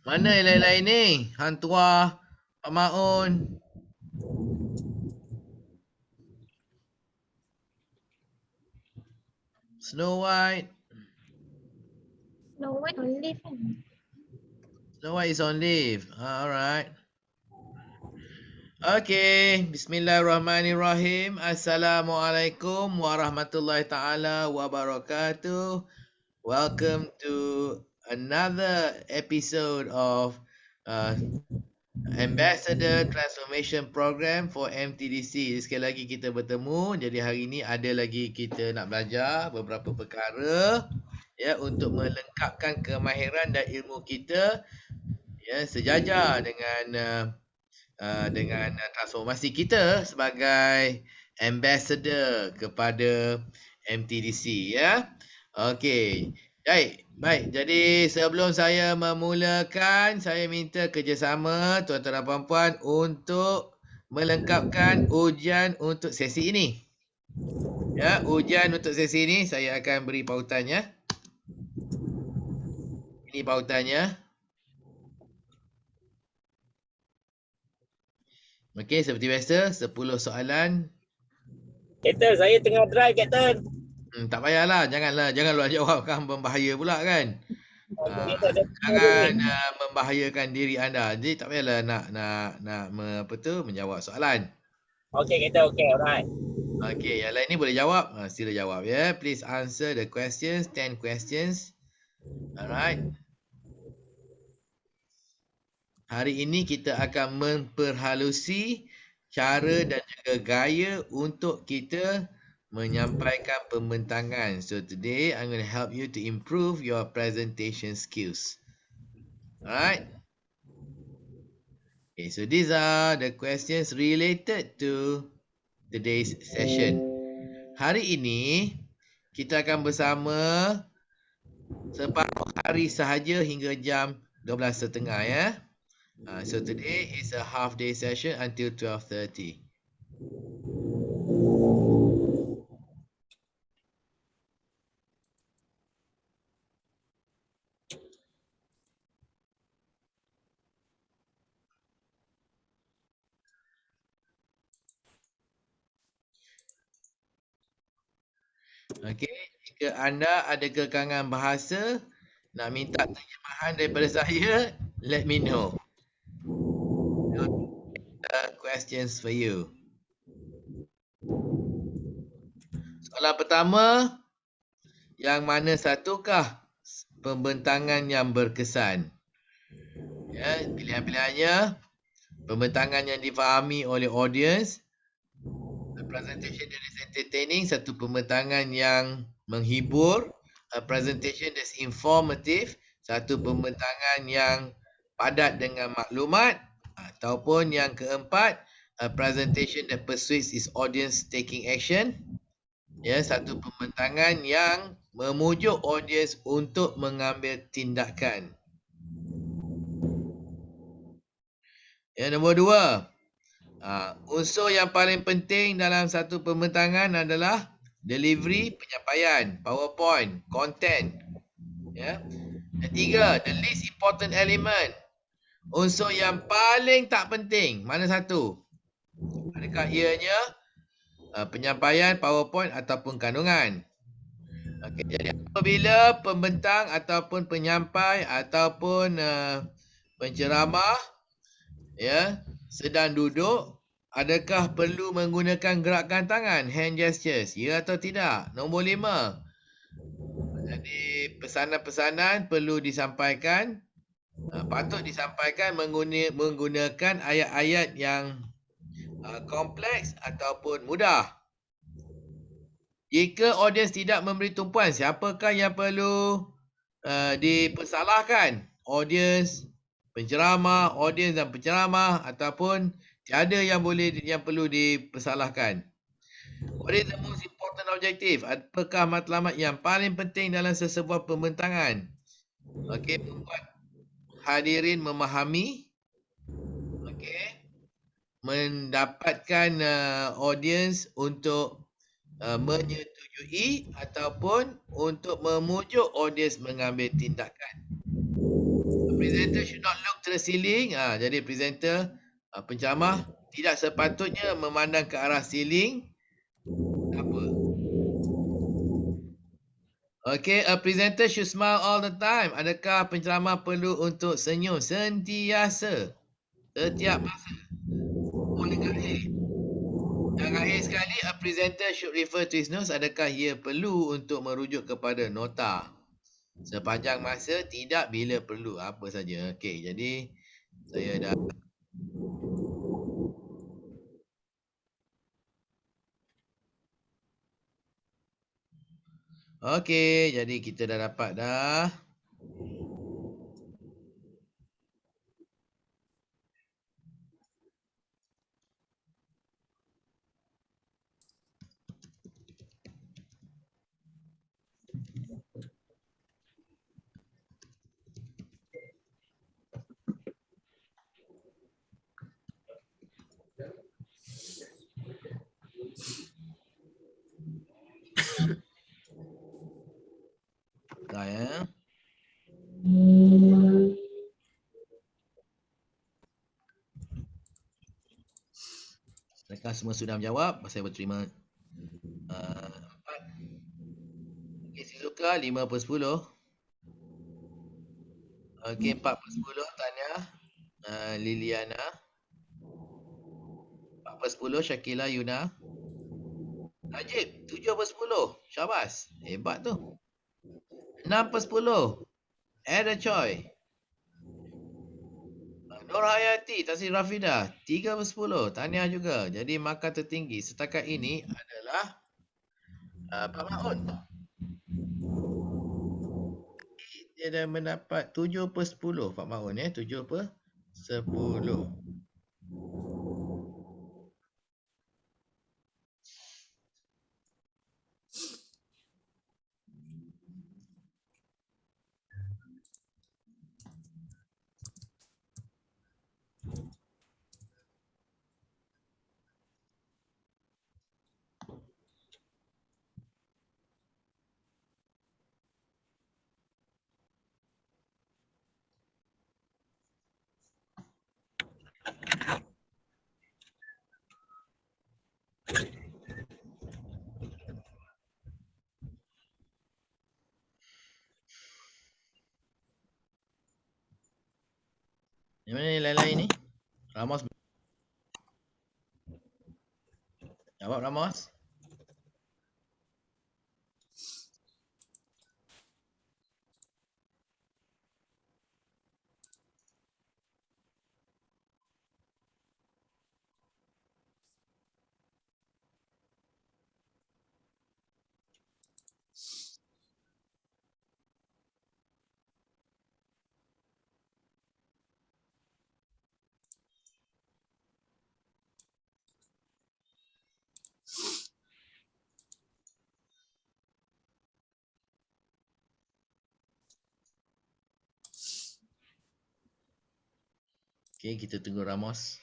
Mana yang lain-lain ni? Hang Tuah, Pak Maun. Snow White. Snow White on leave kan? Snow White is on leave. Alright. Okay, bismillahirrahmanirrahim. Assalamualaikum warahmatullahi taala wabarakatuh. Welcome to another episode of uh, Ambassador Transformation Program for MTDC. Sekali lagi kita bertemu. Jadi hari ini ada lagi kita nak belajar beberapa perkara ya untuk melengkapkan kemahiran dan ilmu kita ya sejajar dengan transformasi kita sebagai ambassador kepada MTDC ya. Okey. Baik. Jadi sebelum saya memulakan, saya minta kerjasama tuan-tuan dan puan-puan untuk melengkapkan ujian untuk sesi ini. Ya, ujian untuk sesi ini saya akan beri pautannya. Ini pautannya. Okey, seperti biasa 10 soalan. Captain, saya tengah drive, Captain. Tak payahlah, jangan luar jawab kan berbahaya pula kan. Jangan Membahayakan diri anda. Jadi tak payahlah nak menjawab soalan. Okay, Captain. Okay, alright. Okay, yang lain ni boleh jawab. Sila jawab ya. Please answer the questions, 10 questions. Alright. Hari ini kita akan memperhalusi cara dan juga gaya untuk kita menyampaikan pembentangan. So today I'm going to help you to improve your presentation skills. Alright. Okay, so these are the questions related to today's session. Hari ini kita akan bersama separuh hari sahaja hingga jam 12.30 ya. So today is a half day session until 12:30. Okey, jika anda ada kekangan bahasa, nak minta terjemahan daripada saya, let me know. Questions for you. Soalan pertama, yang mana satukah pembentangan yang berkesan? Ya, pilihan-pilihannya, pembentangan yang difahami oleh audience, a presentation that is entertaining, satu pembentangan yang menghibur, a presentation that's informative, satu pembentangan yang padat dengan maklumat, ataupun yang keempat, a presentation that persuades its audience taking action, ya, satu pembentangan yang memujuk audience untuk mengambil tindakan. Yang nombor dua, unsur yang paling penting dalam satu pembentangan adalah delivery, penyampaian, PowerPoint, content. Ya. Yang tiga, the least important element. Unsur yang paling tak penting, mana satu? Adakah ianya penyampaian, PowerPoint ataupun kandungan? Okey, jadi apabila pembentang ataupun penyampai ataupun penceramah ya sedang duduk, adakah perlu menggunakan gerakan tangan, hand gestures, ya atau tidak? Nombor 5. Jadi pesanan-pesanan perlu disampaikan, patut disampaikan menggunakan ayat-ayat yang kompleks ataupun mudah. Jika audiens tidak memberi tumpuan, siapakah yang perlu dipersalahkan? Audiens, penceramah, audiens dan penceramah, ataupun tiada yang perlu dipersalahkan. What is the most important objective? Apakah matlamat yang paling penting dalam sesebuah pembentangan? Okey, membuat hadirin memahami, okey, mendapatkan audiens untuk menyetujui ataupun untuk memujuk audiens mengambil tindakan. presenter should not look to the ceiling. Jadi presenter, penceramah tidak sepatutnya memandang ke arah ceiling. Apa? Okay, a presenter should smile all the time. Adakah penceramah perlu untuk senyum sentiasa? Setiap masa. Oh, dengan A. Dengan A sekali, a presenter should refer to his notes. Adakah ia perlu untuk merujuk kepada nota? Sepanjang masa, tidak bila perlu. Apa saja. Okey, jadi saya dah. Okey, jadi kita dah dapat dah. Dah ya. Adakah semua sudah menjawab? Saya berterima 4. Okey, Shizuka 5/10. Okey, 4/10 Tanya. Liliana. 4/10 Syakila Yuna. Najib 7/10. Syabas. Hebat tu. 6/10 Ada Choi. Nur Hayati, Tasri Rafida 3/10. Tahniah juga. Jadi markah tertinggi setakat ini adalah Pak Maun. Dia dah mendapat 7/10 Pak Maun ya. 7/10. Yang mana yang lain-lain ni? Ramos. Jawab Ramos. Okey, kita tunggu Ramos.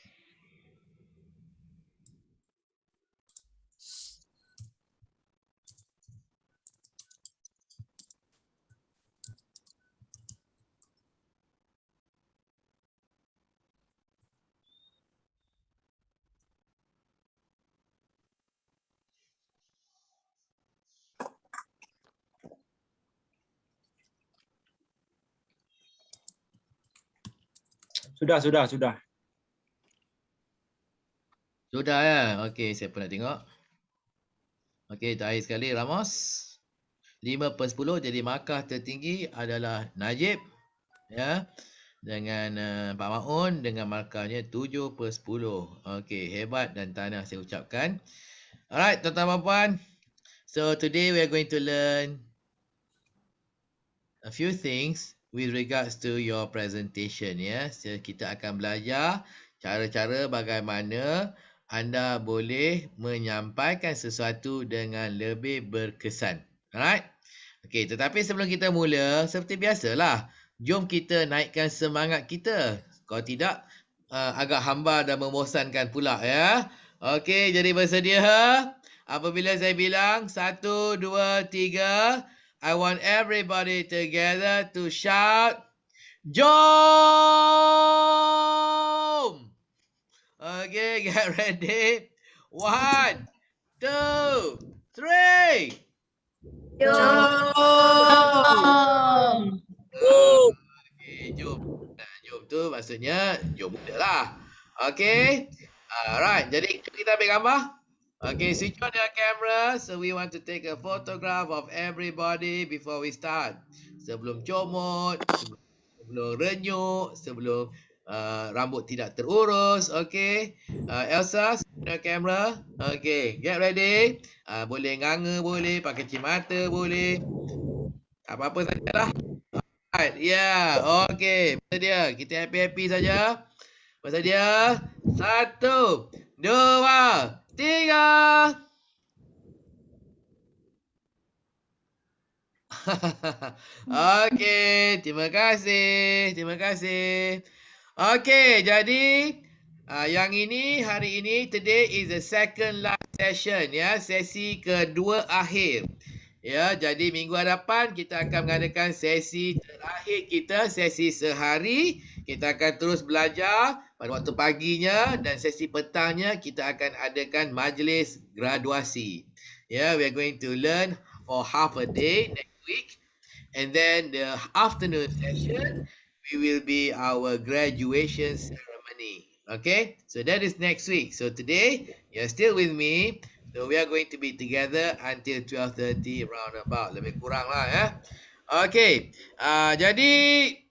Sudah. Sudah ya. Okey, saya pun nak tengok. Okey, terakhir sekali Ramos. 5/10 jadi markah tertinggi adalah Najib ya. Dengan Pak Maun dengan markahnya 7/10. Okey, hebat dan tahniah saya ucapkan. Alright, tuan-tuan dan puan. So today we are going to learn a few things with regards to your presentation ya. So, kita akan belajar cara-cara bagaimana anda boleh menyampaikan sesuatu dengan lebih berkesan. Alright? Okey, tetapi sebelum kita mula, seperti biasalah, jom kita naikkan semangat kita. Kalau tidak, agak hambar dan membosankan pula ya. Okey, jadi bersedia? Apabila saya bilang 1, 2, 3, I want everybody together to shout, Jom! Okay, get ready. 1, 2, 3. Jom. Oh, Okay, jom. Nah, jom tu maksudnya jom muda lah. Okay. Alright, jadi kita ambil gambar. Okay, switch on your camera. So we want to take a photograph of everybody before we start. Sebelum comot, sebelum renyuk, sebelum rambut tidak terurus. Okay. Elsa, switch on your camera. Okay, get ready. Boleh nganga boleh, pakai cimata boleh. Apa-apa sajalah. Right, ya. Okey, masa dia. Kita happy-happy saja. Masa dia. 1, 2, 3. Okey, terima kasih. Terima kasih. Okey, jadi yang ini hari ini today is the second last session ya, sesi kedua akhir. Ya, jadi minggu hadapan kita akan mengadakan sesi terakhir kita, sesi sehari. Kita akan terus belajar pada waktu paginya dan sesi petangnya kita akan adakan majlis graduasi. Ya, we are going to learn for half a day next week. And then the afternoon session, we will be our graduation ceremony. Okay, so that is next week. So today, you're still with me. So we are going to be together until 12:30 roundabout. Lebih kurang lah ya. Okay, jadi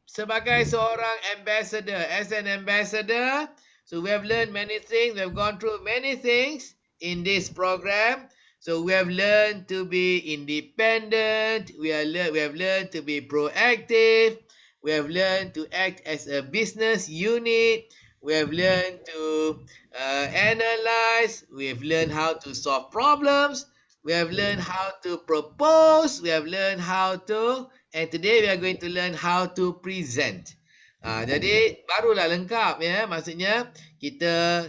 sebagai seorang ambassador, as an ambassador, so we have learned many things. We have gone through many things in this program. So we have learned to be independent. We have learned to be proactive. We have learned to act as a business unit. We have learned to analyze. We have learned how to solve problems. We have learned how to propose. We have learned how to, and today we are going to learn how to present. Jadi barulah lengkap ya. Maksudnya kita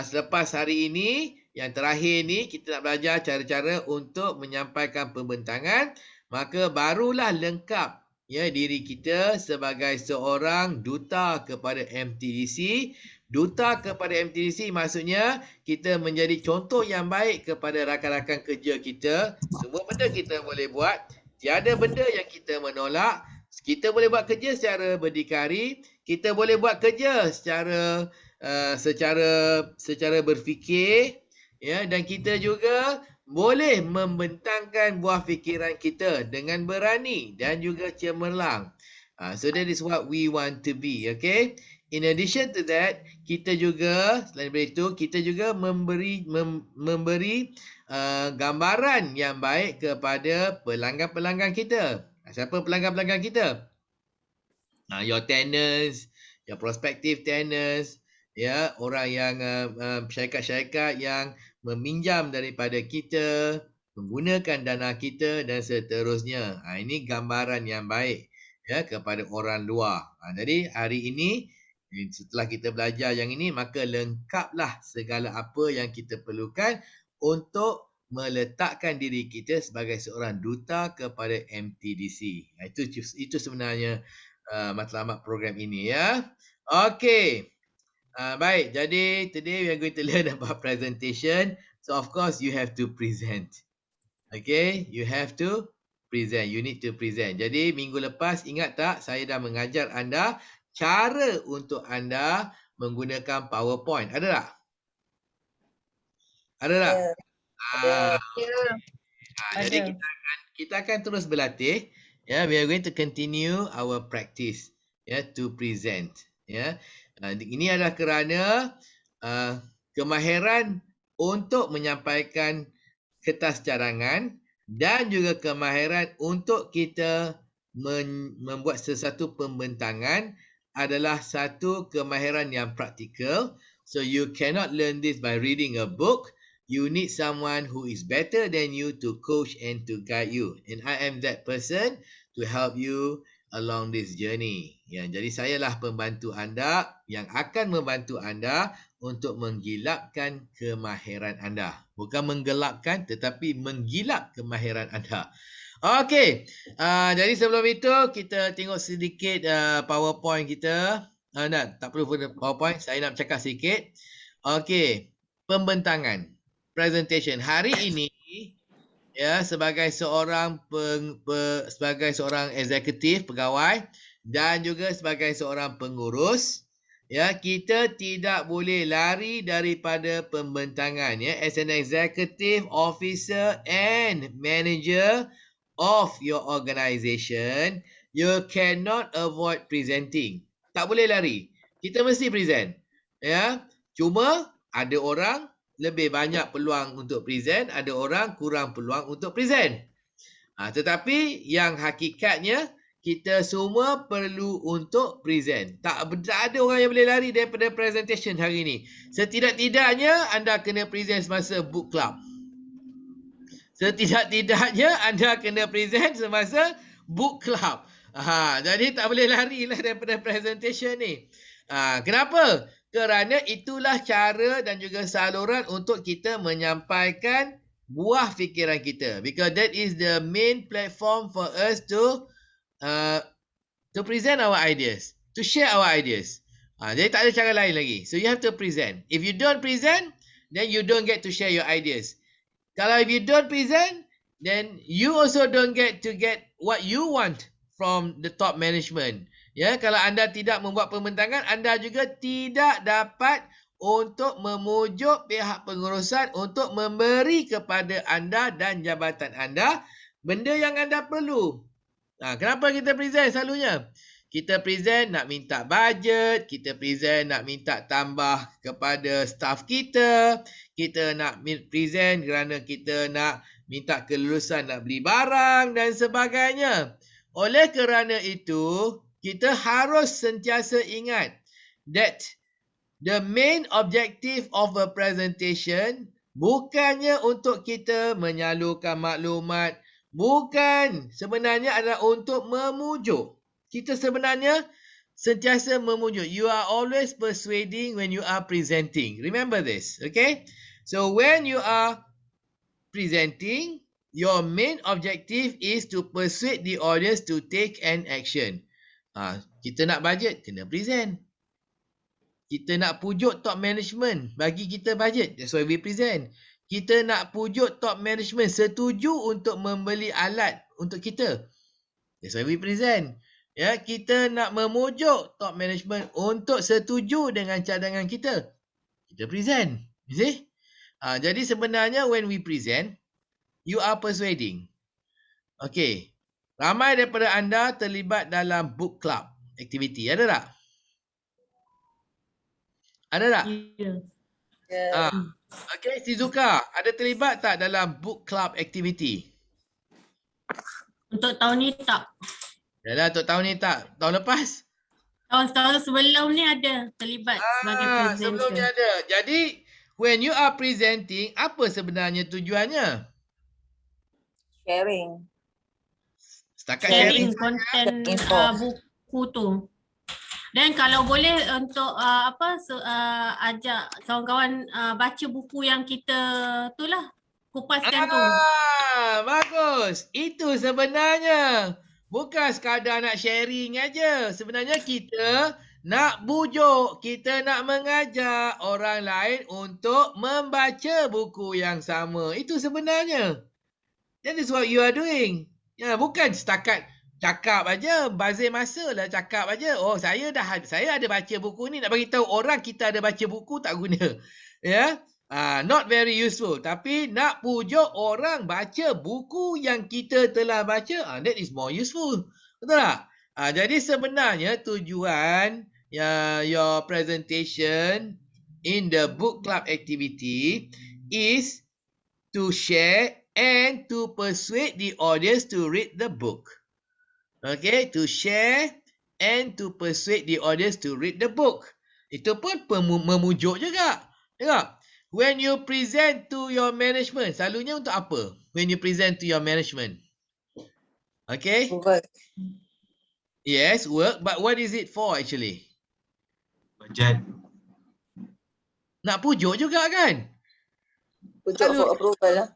selepas hari ini, yang terakhir ni kita nak belajar cara-cara untuk menyampaikan pembentangan, maka barulah lengkap ya diri kita sebagai seorang duta kepada MTDC. Duta kepada MTDC maksudnya kita menjadi contoh yang baik kepada rakan-rakan kerja kita. Semua benda kita boleh buat, tiada benda yang kita menolak. Kita boleh buat kerja secara berdikari, kita boleh buat kerja secara berfikir. Ya, dan kita juga boleh membentangkan buah fikiran kita dengan berani dan juga cemerlang. So that is what we want to be, okay? In addition to that, kita juga selain daripada itu, kita juga memberi gambaran yang baik kepada pelanggan-pelanggan kita. Siapa pelanggan-pelanggan kita? Your tenants, your prospective tenants, ya, orang yang syarikat-syarikat yang meminjam daripada kita, menggunakan dana kita dan seterusnya. Ini gambaran yang baik ya kepada orang luar. Jadi hari ini setelah kita belajar yang ini, maka lengkaplah segala apa yang kita perlukan untuk meletakkan diri kita sebagai seorang duta kepada MTDC. Itu sebenarnya matlamat program ini ya. Okey. Baik, jadi today we are going to learn about presentation. So of course you have to present. Okay, you have to present. You need to present. Jadi minggu lepas ingat tak saya dah mengajar anda cara untuk anda menggunakan PowerPoint. Ada tak? Ada tak? Jadi kita akan terus berlatih. Ya, we are going to continue our practice to present. Ya. Ini adalah kerana kemahiran untuk menyampaikan kertas cadangan dan juga kemahiran untuk kita membuat sesuatu pembentangan adalah satu kemahiran yang praktikal. So you cannot learn this by reading a book. You need someone who is better than you to coach and to guide you. And I am that person to help you along this journey. Ya, jadi sayalah pembantu anda yang akan membantu anda untuk menggilapkan kemahiran anda. Bukan menggelapkan tetapi menggilap kemahiran anda. Okey. Jadi sebelum itu kita tengok sedikit PowerPoint kita. Tak perlu PowerPoint, saya nak cakap sikit. Okey. Pembentangan. Presentation. Hari ini ya sebagai seorang sebagai seorang eksekutif pegawai dan juga sebagai seorang pengurus, ya, kita tidak boleh lari daripada pembentangan, ya. As an executive officer and manager of your organisation, you cannot avoid presenting. Tak boleh lari. Kita mesti present. Ya. Cuma ada orang lebih banyak peluang untuk present, ada orang kurang peluang untuk present. Tetapi yang hakikatnya kita semua perlu untuk present. Tak ada orang yang boleh lari daripada presentation hari ini. Setidak-tidaknya anda kena present semasa book club. Setidak-tidaknya anda kena present semasa book club. Jadi tak boleh lari lah daripada presentation ni. Kenapa? Kerana itulah cara dan juga saluran untuk kita menyampaikan buah fikiran kita. Because that is the main platform for us to present our ideas, to share our ideas. Jadi tak ada cara lain lagi. So you have to present. If you don't present, then you don't get to share your ideas. Kalau if you don't present, then you also don't get to get what you want from the top management. Ya, kalau anda tidak membuat pembentangan, anda juga tidak dapat untuk memujuk pihak pengurusan untuk memberi kepada anda dan jabatan anda benda yang anda perlu. Kenapa kita present selalunya? Kita present nak minta bajet, kita present nak minta tambah kepada staff kita, kita nak present kerana kita nak minta kelulusan nak beli barang dan sebagainya. Oleh kerana itu, kita harus sentiasa ingat that the main objective of a presentation bukannya untuk kita menyalurkan maklumat, bukan, sebenarnya adalah untuk memujuk. Kita sebenarnya sentiasa memujuk. You are always persuading when you are presenting. Remember this, okay? So when you are presenting, your main objective is to persuade the audience to take an action. Kita nak bajet, kena present. Kita nak pujuk top management, bagi kita bajet. That's why we present. Kita nak pujuk top management setuju untuk membeli alat untuk kita. That's why we present. Ya, kita nak memujuk top management untuk setuju dengan cadangan kita. Kita present. You see? Jadi sebenarnya when we present, you are persuading. Okay. Ramai daripada anda terlibat dalam book club activity. Ada tak? Ada tak? Yeah. Okay, Shizuka. Ada terlibat tak dalam book club activity? Untuk tahun ni tak. Yalah, untuk tahun ni tak. Tahun lepas? Tahun-tahun sebelum ni ada terlibat sebagai presenter. Sebelum ni ada. Jadi, when you are presenting, apa sebenarnya tujuannya? Sharing. Setakat Sharing sharing. konten Info. buku tu. Dan kalau boleh untuk ajak kawan-kawan baca buku yang kita tu lah, kupaskan tu. Bagus. Itu sebenarnya. Bukan sekadar nak sharing aja. Sebenarnya kita nak bujuk, kita nak mengajak orang lain untuk membaca buku yang sama. Itu sebenarnya. That is what you are doing. Ya, bukan setakat cakap aja, bazir masa lah cakap aja. Oh, saya ada baca buku ni, nak bagi tahu orang kita ada baca buku tak guna. Ya. Not very useful. Tapi nak pujuk orang baca buku yang kita telah baca, that is more useful. Betul tak? Jadi sebenarnya tujuan your presentation in the book club activity is to share and to persuade the audience to read the book. Okay, to share and to persuade the audience to read the book. Itu pun memujuk juga. Tengok. When you present to your management, selalunya untuk apa? When you present to your management. Okay? Work. Yes, work. But what is it for actually? Budget. Nak pujuk juga kan? Pujuk for approval lah.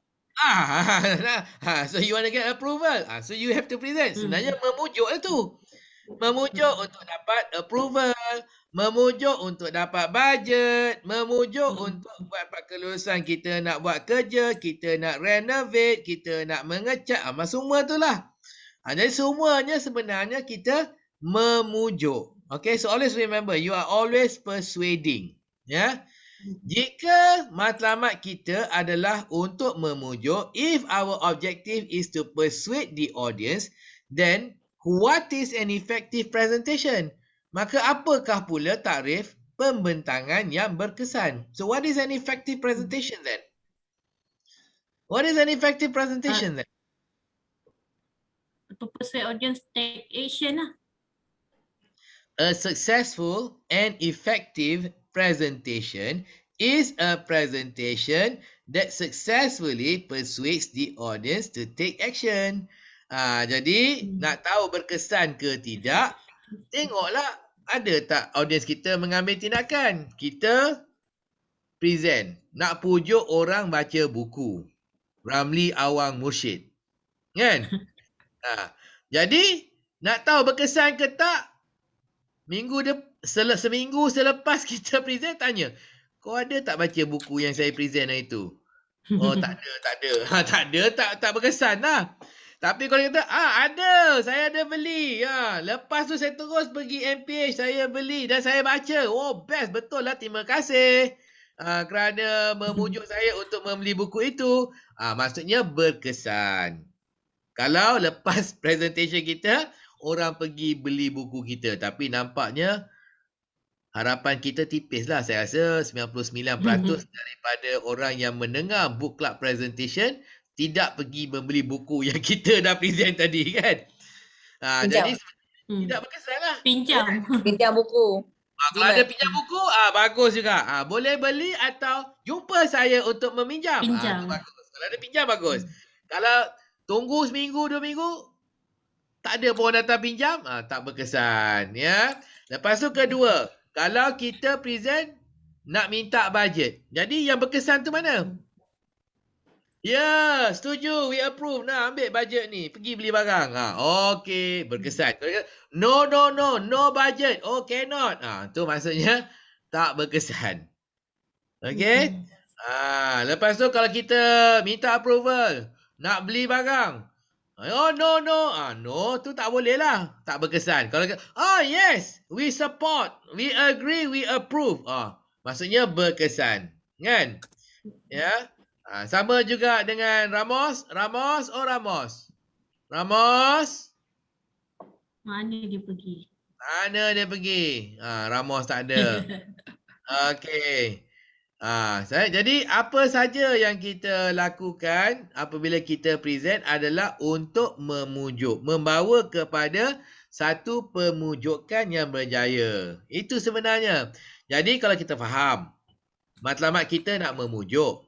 So you want to get approval. So you have to present. Sebenarnya memujuk itu. Memujuk untuk dapat approval, memujuk untuk dapat budget, memujuk untuk buat kelulusan kita nak buat kerja, kita nak renovate, kita nak mengecat, semua itulah. Jadi semuanya sebenarnya kita memujuk. Okay, so always remember, you are always persuading. Ya. Jika matlamat kita adalah untuk memujuk, if our objective is to persuade the audience, then what is an effective presentation? Maka apakah pula takrif pembentangan yang berkesan? So what is an effective presentation then? What is an effective presentation then? To persuade audience take action lah. A successful and effective presentation is a presentation that successfully persuades the audience to take action. Jadi nak tahu berkesan ke tidak, tengoklah ada tak audiens kita mengambil tindakan. Kita present, nak pujuk orang baca buku Ramli Awang Mursyid. Kan? Jadi nak tahu berkesan ke tak, seminggu selepas kita present tanya, kau ada tak baca buku yang saya present hari tu? Oh tak ada. Tak berkesan lah. Tapi kalau kata, ada, saya ada beli. Lepas tu saya terus pergi MPH, saya beli dan saya baca. Oh, best, betul lah, terima kasih. Kerana memujuk saya untuk membeli buku itu. Maksudnya berkesan. Kalau lepas presentation kita, orang pergi beli buku kita. Tapi nampaknya harapan kita tipis lah. Saya rasa 99% daripada orang yang mendengar book club presentation tidak pergi membeli buku yang kita dah present tadi kan. Jadi tidak berkesan lah. Pinjam buku. Kalau ada pinjam buku, bagus juga. Boleh beli atau jumpa saya untuk meminjam. Pinjam. Bagus. Kalau ada pinjam, bagus. Kalau tunggu seminggu, 2 minggu, tak ada pun datang pinjam, tak berkesan. Ya. Lepas tu kedua, kalau kita present nak minta budget. Jadi yang berkesan tu mana? Ya, setuju. We approve. Nah, ambil budget ni. Pergi beli barang. Okey, berkesan. No budget. Oh, cannot. Tu maksudnya tak berkesan. Okey? Lepas tu kalau kita minta approval, nak beli barang. Oh, no. No, tu tak boleh lah. Tak berkesan. Kalau yes, we support, we agree, we approve. Maksudnya berkesan. Kan? Ya. Sama juga dengan Ramos. Ramos. Mana dia pergi? Ramos tak ada. Okey. Jadi apa saja yang kita lakukan apabila kita present adalah untuk memujuk, membawa kepada satu pemujukan yang berjaya. Itu sebenarnya. Jadi kalau kita faham, matlamat kita nak memujuk.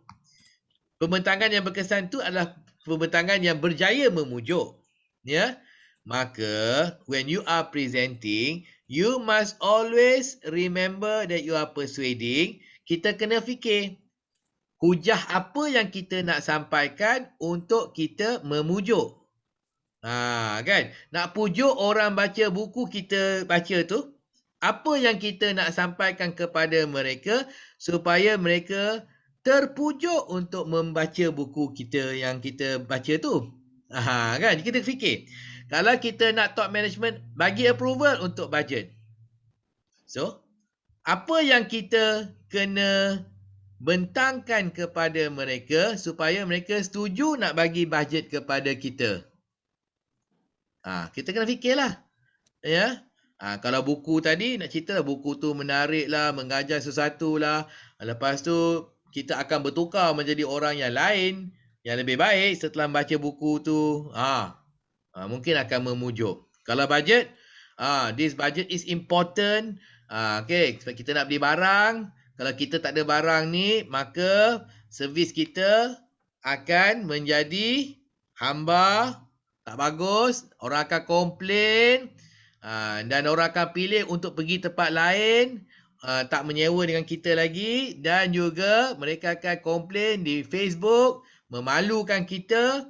Pembentangan yang berkesan itu adalah pembentangan yang berjaya memujuk. Ya. Maka when you are presenting, you must always remember that you are persuading. Kita kena fikir hujah apa yang kita nak sampaikan untuk kita memujuk. Kan? Nak pujuk orang baca buku kita baca tu, apa yang kita nak sampaikan kepada mereka supaya mereka terpujuk untuk membaca buku kita yang kita baca tu. Kan? Kita fikir. Kalau kita nak top management bagi approval untuk budget. So, apa yang kita kena bentangkan kepada mereka supaya mereka setuju nak bagi budget kepada kita. Kita kena fikirlah. Ya. Kalau buku tadi nak cerita buku tu menarik lah, mengajar sesuatu lah. Lepas tu kita akan bertukar menjadi orang yang lain yang lebih baik setelah baca buku tu. Mungkin akan memujuk. Kalau budget, this budget is important. Okay, sebab kita nak beli barang. Kalau kita tak ada barang ni, maka servis kita akan menjadi hamba, tak bagus. Orang akan komplain dan orang akan pilih untuk pergi tempat lain. Tak menyewa dengan kita lagi. Dan juga mereka akan komplain di Facebook. memalukan kita,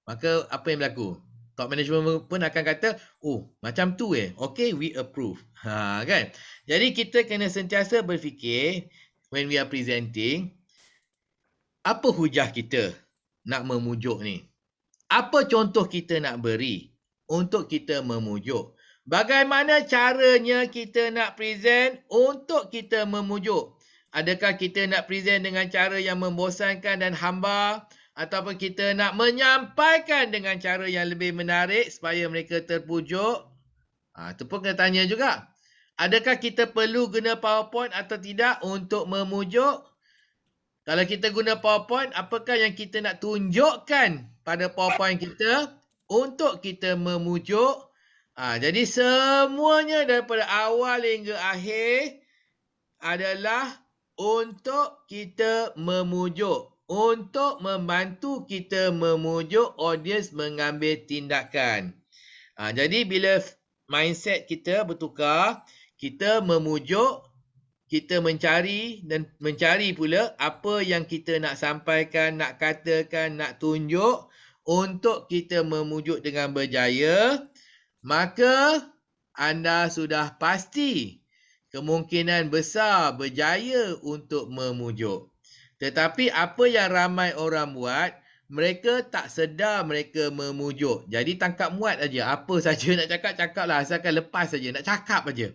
maka apa yang berlaku? Top management pun akan kata, oh macam tu okay, we approve. Kan? Jadi kita kena sentiasa berfikir when we are presenting, apa hujah kita nak memujuk ni? Apa contoh kita nak beri untuk kita memujuk? Bagaimana caranya kita nak present untuk kita memujuk? Adakah kita nak present dengan cara yang membosankan dan hambar? Ataupun kita nak menyampaikan dengan cara yang lebih menarik supaya mereka terpujuk? Itu pun kena tanya juga. Adakah kita perlu guna PowerPoint atau tidak untuk memujuk? Kalau kita guna PowerPoint, apakah yang kita nak tunjukkan pada PowerPoint kita untuk kita memujuk? Jadi semuanya daripada awal hingga akhir adalah untuk kita memujuk. Untuk membantu kita memujuk audiens mengambil tindakan. Jadi bila mindset kita bertukar, kita memujuk, kita mencari dan mencari pula apa yang kita nak sampaikan, nak katakan, nak tunjuk untuk kita memujuk dengan berjaya, maka anda sudah pasti kemungkinan besar berjaya untuk memujuk. Tetapi apa yang ramai orang buat, mereka tak sedar mereka memujuk. Jadi tangkap muat aja. Apa saja nak cakap, cakaplah. Asalkan lepas saja. Nak cakap aja.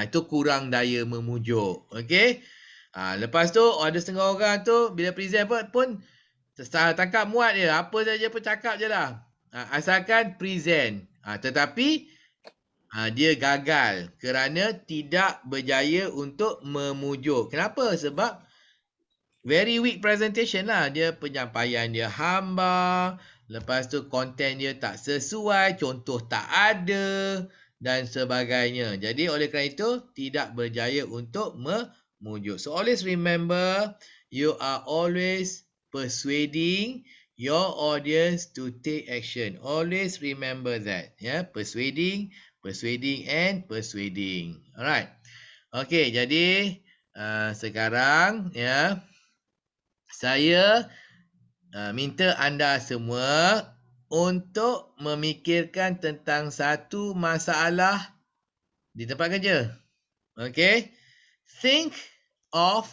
Itu kurang daya memujuk. Okey. Lepas tu ada setengah orang tu bila present pun tangkap muat dia. Apa saja pun cakap je lah. Asalkan present. Tetapi dia gagal kerana tidak berjaya untuk memujuk. Kenapa? Sebab very weak presentation lah. Dia penyampaian dia hambar. Lepas tu konten dia tak sesuai. Contoh tak ada. Dan sebagainya. Jadi oleh kerana itu, tidak berjaya untuk memujuk. So always remember, you are always persuading your audience to take action. Always remember that. Persuading, and persuading. Alright. Okay, jadi sekarang saya minta anda semua untuk memikirkan tentang satu masalah di tempat kerja. Okay? Think of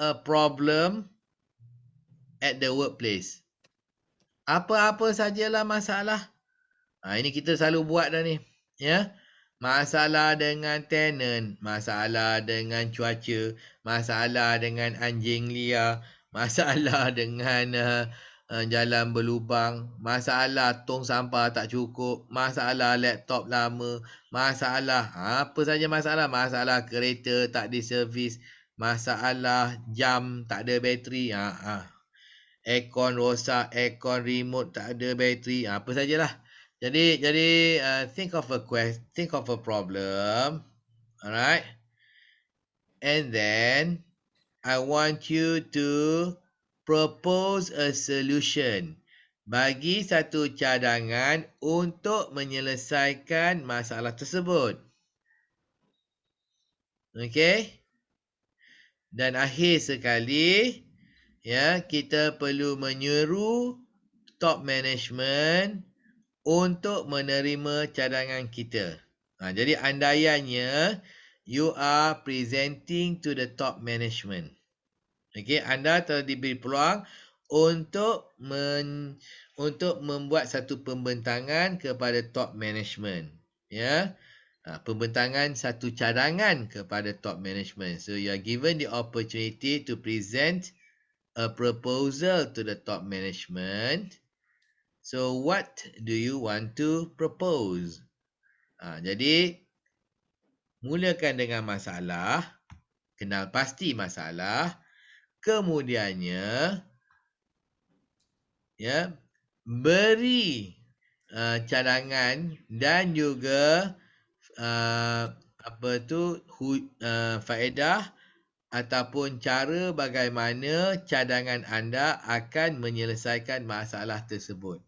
a problem at the workplace. Apa-apa sajalah masalah. Ini kita selalu buat dah ni. Masalah dengan tenant, masalah dengan cuaca, masalah dengan anjing liar, masalah dengan jalan berlubang, masalah tong sampah tak cukup, masalah laptop lama, masalah apa saja masalah kereta tak diservis, masalah jam tak ada bateri, aircon rosak, aircon remote tak ada bateri, apa sajalah. Jadi think of a problem, alright, and then I want you to propose a solution. Bagi satu cadangan untuk menyelesaikan masalah tersebut. Okey? Dan akhir sekali, kita perlu menyuruh top management untuk menerima cadangan kita. Jadi andaiannya, you are presenting to the top management. Okey, anda telah diberi peluang untuk membuat satu pembentangan kepada top management. Pembentangan satu cadangan kepada top management. So you are given the opportunity to present a proposal to the top management. So what do you want to propose? Jadi mulakan dengan masalah, kenal pasti masalah. Kemudiannya, beri cadangan dan juga faedah ataupun cara bagaimana cadangan anda akan menyelesaikan masalah tersebut.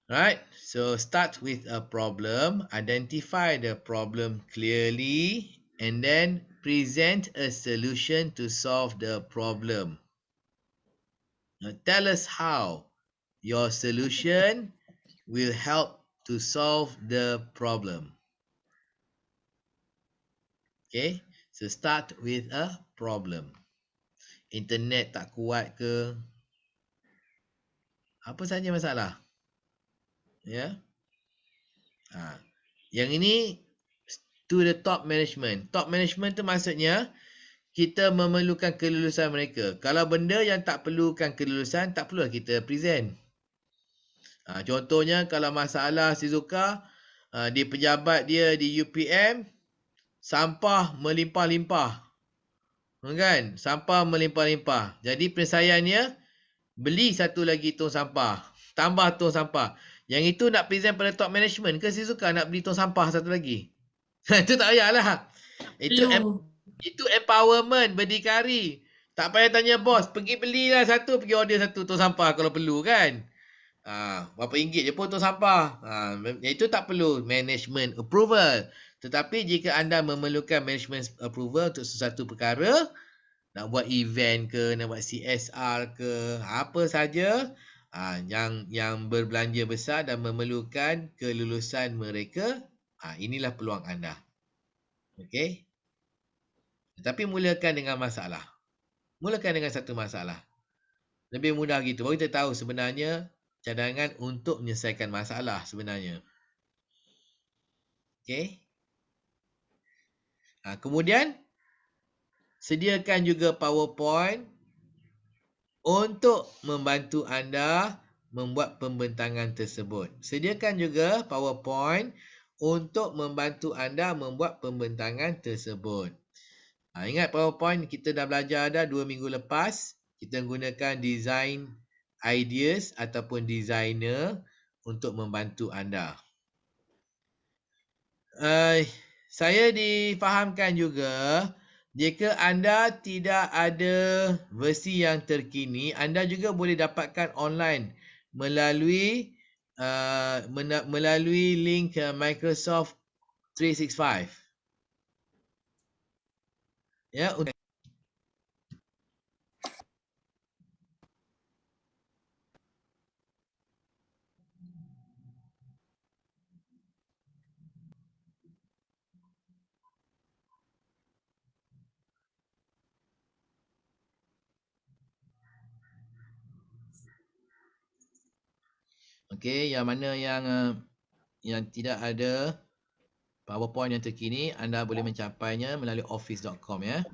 Right, so start with a problem, identify the problem clearly, and then present a solution to solve the problem. Now, tell us how your solution will help to solve the problem. Okay, so start with a problem. Internet tak kuat ke? Apa saja masalah? Ya. Ha. Yang ini to the top management. Top management tu maksudnya kita memerlukan kelulusan mereka. Kalau benda yang tak perlukan kelulusan, tak perlulah kita present. Contohnya kalau masalah Shizuka, di pejabat dia di UPM, sampah melimpah-limpah. Kan? Sampah melimpah-limpah. Jadi penyelesaiannya, beli satu lagi tong sampah. Tambah tong sampah. Yang itu nak present pada top management ke Shizuka nak beli tong sampah satu lagi? Itu tak payahlah. Itu empowerment, berdikari. Tak payah tanya bos, pergi belilah satu, pergi order satu tong sampah kalau perlu kan. Berapa ringgit je pun tong sampah. Itu tak perlu management approval. Tetapi jika anda memerlukan management approval untuk sesuatu perkara, nak buat event ke, nak buat CSR ke, apa saja yang berbelanja besar dan memerlukan kelulusan mereka, inilah peluang anda. Okey. Tetapi mulakan dengan masalah. Mulakan dengan satu masalah. Lebih mudah gitu. Baru kita tahu sebenarnya cadangan untuk menyelesaikan masalah sebenarnya. Okey. Kemudian sediakan juga PowerPoint untuk membantu anda membuat pembentangan tersebut. Sediakan juga PowerPoint untuk membantu anda membuat pembentangan tersebut. Ingat PowerPoint kita dah belajar dah 2 minggu lepas. Kita gunakan design ideas ataupun designer untuk membantu anda. Saya difahamkan juga jika anda tidak ada versi yang terkini, anda juga boleh dapatkan online melalui link Microsoft 365. Ya, okey, yang mana yang tidak ada PowerPoint yang terkini, anda boleh mencapainya melalui office.com ya.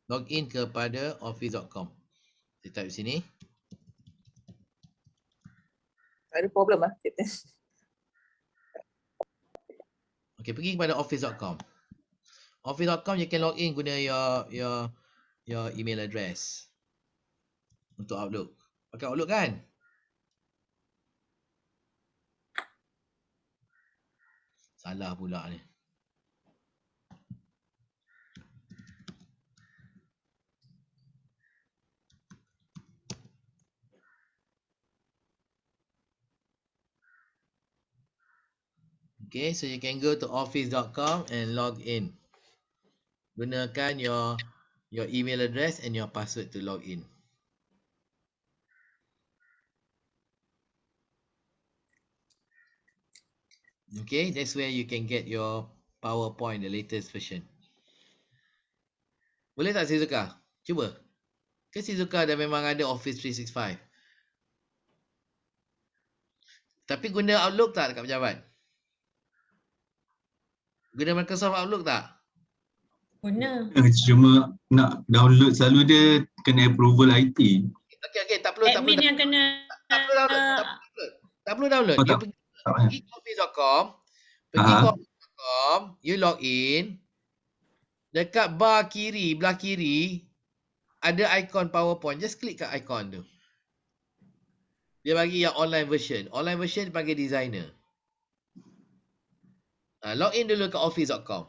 Login kepada office.com. Saya type sini. Ada problem Captain. Okey, pergi kepada office.com. Office.com you can log in guna your email address untuk Outlook. Pakai Outlook kan? Salah pula ni. Okay, so you can go to office.com and log in. Gunakan your email address and your password to log in. Okay, that's where you can get your PowerPoint, the latest version. Boleh tak Shizuka? Cuba. Ke Shizuka dah memang ada Office 365? Tapi guna Outlook tak dekat pejabat? Guna Microsoft Outlook tak? Guna. Cuma nak download selalu dia kena approval IT. Okey, tak perlu. Admin yang kena. Tak perlu download. Oh, Dia tak. pergi ke office.com. Pergi ke office.com. You log in. Dekat bar kiri, belah kiri, ada ikon PowerPoint. Just klik kat ikon tu. Dia bagi yang online version. Online version dia panggil designer. Log in dulu ke office.com.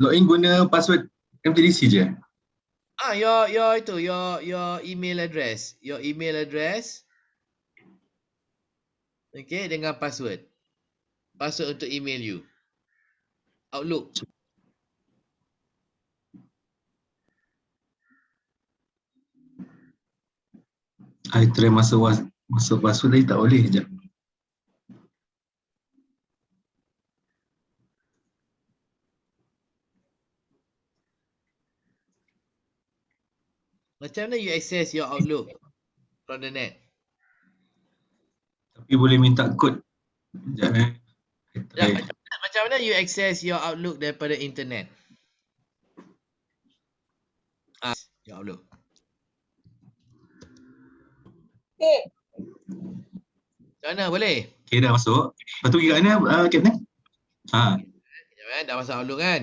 Login guna password MTDC je? Your email address. Your email address. Okay, dengan password. Password untuk email you. Outlook. I try masuk password tadi tak boleh. Sekejap. Macam mana you access your Outlook from the net? Tapi boleh minta kod. Sekejap I Ya, try. macam mana you access your Outlook daripada internet? Your Outlook. Macam mana boleh? Okay, dah masuk. Lepas tu pergi kat mana, Captain? Sekejap, dah masuk Outlook kan?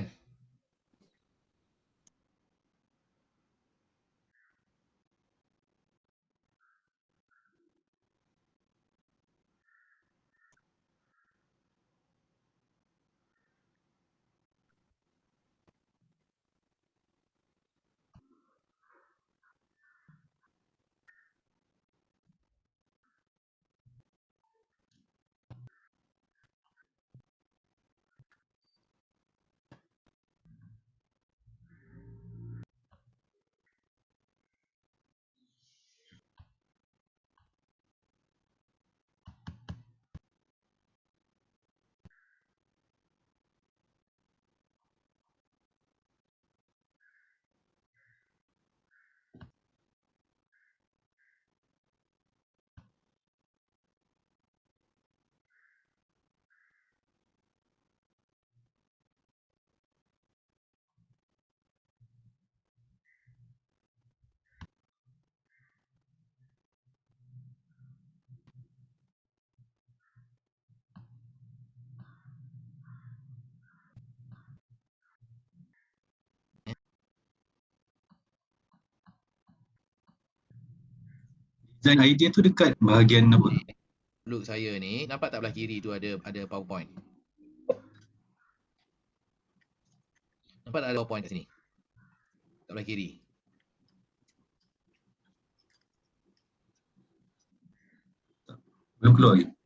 Design idea tu dekat bahagian apa? Outlook saya ni, nampak tak belah kiri tu ada PowerPoint? Nampak tak ada PowerPoint kat sini? Kat belah kiri. Belum keluar lagi.